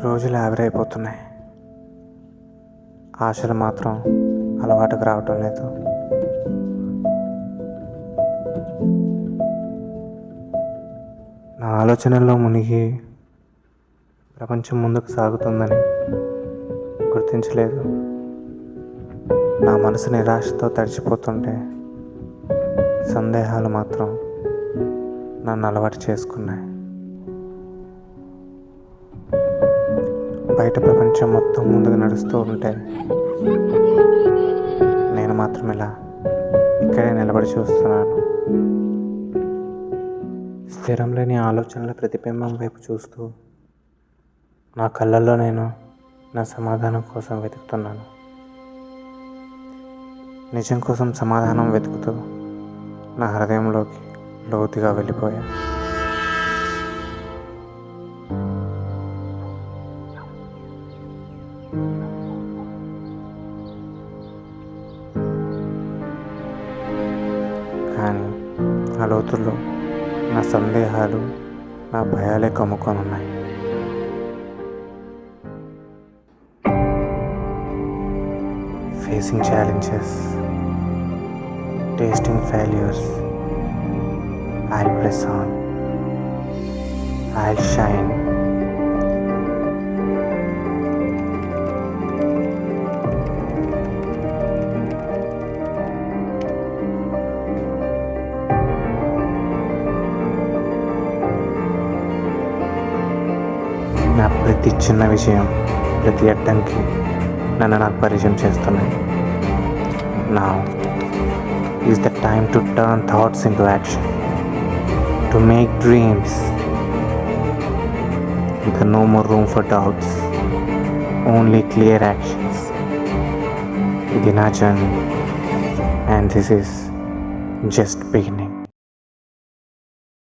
రోజులు ఆవిరైపోతున్నాయి. ఆశలు మాత్రం అలవాటుకు రావటం లేదు. నా ఆలోచనల్లో మునిగి ప్రపంచం ముందుకు సాగుతుందని గుర్తించలేదు. నా మనసు నిరాశతో తడిచిపోతుంటే సందేహాలు మాత్రం నన్ను అలవాటు చేసుకున్నాయి. బయట ప్రపంచం మొత్తం ముందుకు నడుస్తూ ఉంటే నేను మాత్రం ఇలా ఇక్కడే నిలబడి చూస్తున్నాను. స్థిరం లేని ఆలోచనల ప్రతిబింబం వైపు చూస్తూ నా కళ్ళల్లో నేను నా సమాధానం కోసం వెతుకుతున్నాను. నిజం కోసం సమాధానం వెతుకుతూ నా హృదయంలోకి లోతుగా వెళ్ళిపోయా. కానీ ఆ లోతుల్లో నా సందేహాలు, నా భయాలే కమ్ముకొని ఉన్నాయి. Facing challenges, tasting failures, I'll press on, I'll shine. నా ప్రతి చిన్న విషయం, ప్రతి అడ్డంకి నన్ను నాకు పరిచయం చేస్తున్నాయి. Now is the time to turn thoughts into action, to make dreams. There's no more room for doubts, only clear actions. It's our journey, and this is just beginning.